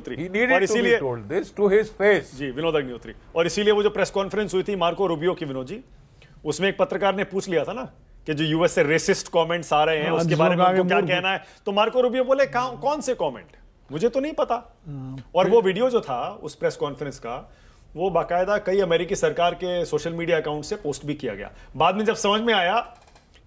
He needed to be told this to his face. जी, विनोद अग्निहोत्री। और इसीलिए वो जो प्रेस कॉन्फ्रेंस हुई थी मार्को रूबियो की, विनोद जी, उसमें एक पत्रकार ने पूछ लिया था ना कि जो यूएस से रेसिस्ट कमेंट्स आ रहे हैं उसके बारे में उनको क्या कहना है, तो मार्को रूबियो बोले कौन से कमेंट, मुझे तो नहीं पता। और वो वीडियो जो था उस प्रेस कॉन्फ्रेंस का, वो बाकायदा कई अमेरिकी सरकार के सोशल मीडिया अकाउंट से पोस्ट भी किया गया। बाद में जब समझ में आया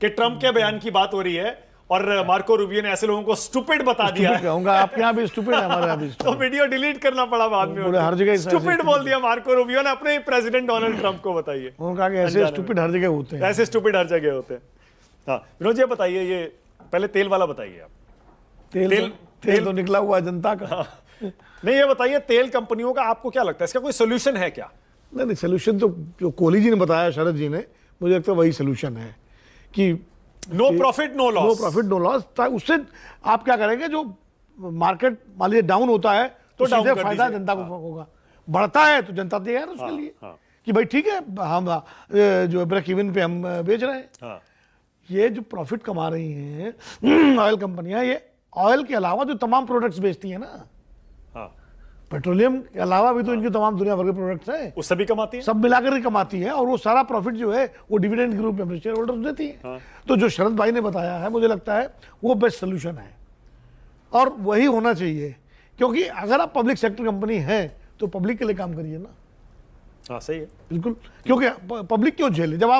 कि ट्रंप के बयान की बात हो रही है और मार्को रूबियो ने ऐसे लोगों को स्टूपिड बता दिया है, कहूंगा आपके यहाँ भी स्टूपिड है, हमारे यहाँ भी तो वीडियो डिलीट करना पड़ा बाद में। पूरे हर जगह स्टूपिड बोल दिया मार्को रूबियो ने अपने प्रेसिडेंट डोनाल्ड ट्रंप को। बताइए, उन्होंने कहा कि ऐसे स्टूपिड हर जगह होते हैं, ऐसे स्टूपिड हर जगह होते हैं। हाँ विनोद जी बताइए, ये पहले तेल वाला बताइए आप। तेल तो निकला हुआ है जनता का। हाँ। नहीं, ये बताइए तेल कंपनियों का आपको क्या लगता है, इसका कोई सोल्यूशन है क्या? नहीं, सोल्यूशन तो जो कोहली जी ने बताया, शरद जी ने, मुझे लगता है वही सोल्यूशन है कि no profit no loss. No profit no loss. उससे आप क्या करेंगे, जो मार्केट मान लीजिए डाउन होता है तो सीधे फायदा जनता को होगा, बढ़ता है तो जनता तैयार है उसके लिए कि भाई ठीक है, हम जो ब्रेक इवन पे हम बेच रहे हैं। ये जो प्रॉफिट कमा रही हैं ऑयल कंपनियां, ये ऑयल के अलावा जो तमाम प्रोडक्ट्स बेचती है ना, पेट्रोलियम के अलावा भी तो इनकी तमाम दुनिया भर के प्रोडक्ट्स हैं, उससे भी कमाती है, सब मिलाकर ही कमाती है, और वो सारा प्रॉफिट जो है वो डिविडेंड के रूप में अपने शेयर होल्डर्स देती है। तो जो शरद भाई ने बताया है, मुझे लगता है वो बेस्ट सोल्यूशन है और वही होना चाहिए, क्योंकि अगर आप पब्लिक सेक्टर कंपनी है तो पब्लिक के लिए काम करिए ना। हाँ सही है, बिल्कुल, क्योंकि पब्लिक क्यों झेले? जब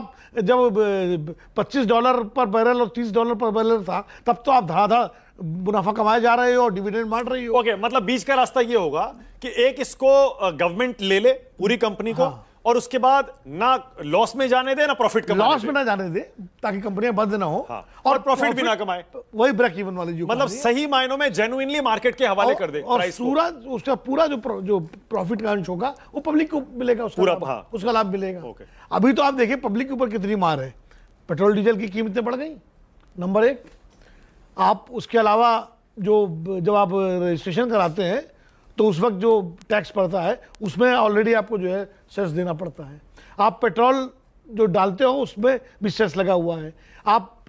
$25 पर बैरल और $30 पर बैरल था, तब तो आप धड़ाधड़ मुनाफा कमाए जा रहे हो और डिविडेंड बांट रही हो। ओके, मतलब बीच का रास्ता ये होगा कि एक इसको गवर्नमेंट ले ले पूरी कंपनी को, और उसके बाद ना लॉस में जाने दे ना प्रॉफिट कमाने दे। लॉस में ना जाने दे ताकि कंपनियां बंद ना हो, और प्रॉफिट भी ना कमाए। वही ब्रेक इवन वाली जो मतलब सही मायनों में जेन्युइनली मार्केट के हवाले कर दे और प्राइस को। उसका पूरा जो प्रॉफिट का अंश होगा वो पब्लिक को मिलेगा, उसका लाभ मिलेगा। अभी तो आप देखिए पब्लिक के ऊपर कितनी मार है, पेट्रोल डीजल की कीमतें बढ़ गई, नंबर 1। आप उसके अलावा जब आप रजिस्ट्रेशन कराते हैं तो उस वक्त जो टैक्स पड़ता है उसमें ऑलरेडी आपको जो है सेस देना पड़ता है। आप पेट्रोल जो डालते हो उसमें भी सेस लगा हुआ है, आप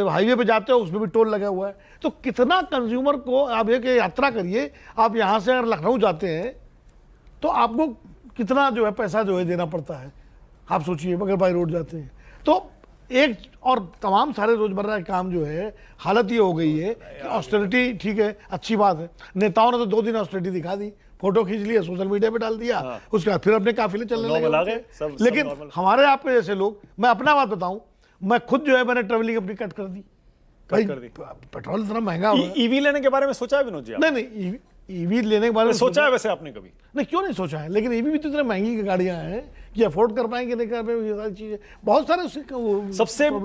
हाईवे पे जाते हो उसमें भी टोल लगा हुआ है। तो कितना कंज्यूमर को, आप एक यात्रा करिए, आप यहाँ से अगर लखनऊ जाते हैं तो आपको कितना जो है पैसा जो है देना पड़ता है, आप सोचिए, अगर बाई रोड जाते हैं तो एक, और तमाम सारे रोजमर्रा के काम जो है, हालत ये हो गई है कि ऑस्टेरिटी ठीक है, अच्छी बात है, नेताओं ने तो 2 दिन ऑस्टेरिटी दिखा दी, फोटो खींच लिया, सोशल मीडिया पे डाल दिया, उसके बाद फिर अपने काफिले चलने लगे। लेकिन हमारे आपके जैसे लोग, मैं अपना बात बताऊं, मैं खुद जो है मैंने ट्रेवलिंग अपनी कट कर दी। पेट्रोल इतना महंगा हो गया। ईवी लेने के बारे में सोचा है विनोद जी? नहीं, ईवी लेने के बारे में सोचा है वैसे आपने कभी? नहीं, क्यों नहीं सोचा है, लेकिन ईवी भी तो इतनी महंगी गाड़ियां हैं कि अफोर्ड कर पाएंगे नहीं कर पाएंगे, ये सारी चीजें बहुत सारे।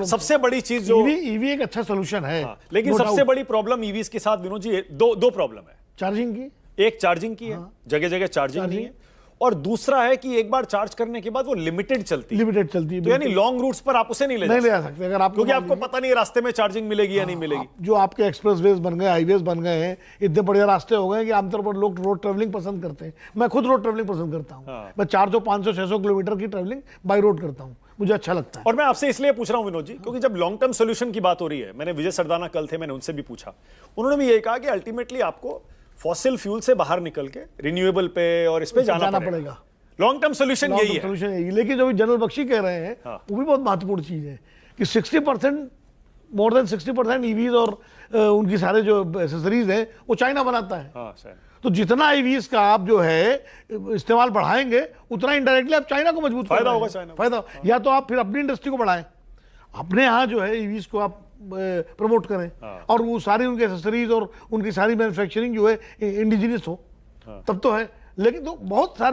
सबसे बड़ी चीज जो ईवी एक अच्छा सोल्यूशन है। लेकिन सबसे बड़ी प्रॉब्लम ईवीज के साथ विनोद जी, दो प्रॉब्लम है। चार्जिंग की, एक चार्जिंग की है, जगह जगह चार्जिंग नहीं है, और दूसरा है कि एक बार चार्ज करने के बाद वो लिमिटेड चलती है। तो यानी लॉन्ग रूट्स पर आप उसे नहीं ले जा सकते अगर आप, क्योंकि आपको पता नहीं रास्ते में चार्जिंग मिलेगी या नहीं मिलेगी। जो आपके एक्सप्रेसवेज बन गए, हाईवेज बन गए हैं, इतने बढ़िया रास्ते हो गए कि आमतौर पर लोग रोड ट्रेवलिंग पसंद करते हैं। मैं खुद रोड ट्रेवलिंग पसंद करता हूँ। मैं 400, 500, 600 किलोमीटर की ट्रेवलिंग बाई रोड करता हूँ, मुझे अच्छा लगता है। और मैं आपसे इसलिए पूछ रहा हूं विनोद जी, क्योंकि जब लॉन्ग टर्म सोल्यूशन की बात हो रही है, मैंने विजय सरदाना कल थे, मैंने उनसे भी पूछा, उन्होंने भी यही कहा कि अल्टीमेटली आपको फॉसिल फ्यूल से बाहर निकल के रिन्यूएबल पे और इस पे जाना पड़ेगा। लॉन्ग टर्म सोल्यूशन यही है। लेकिन जो जनरल बख्शी कह रहे हैं वो भी बहुत महत्वपूर्ण चीज है कि 60%, मोर देन 60% ईवीज और उनकी सारे जो एक्सेसरीज हैं वो चाइना बनाता है। तो जितना ईवीज का आप जो है इस्तेमाल बढ़ाएंगे, उतना इनडायरेक्टली आप चाइना को मजबूत फायदा होगा। चाइना फायदा, या तो आप फिर अपनी इंडस्ट्री को बढ़ाएं, अपने यहाँ जो है ईवीज को आप प्रमोट करें, और वो सारी उनके एक्सेसरीज और उनकी सारी मैन्युफैक्चरिंग जो है इंडिजिनियस हो, तब तो है। लेकिन तो बहुत सारे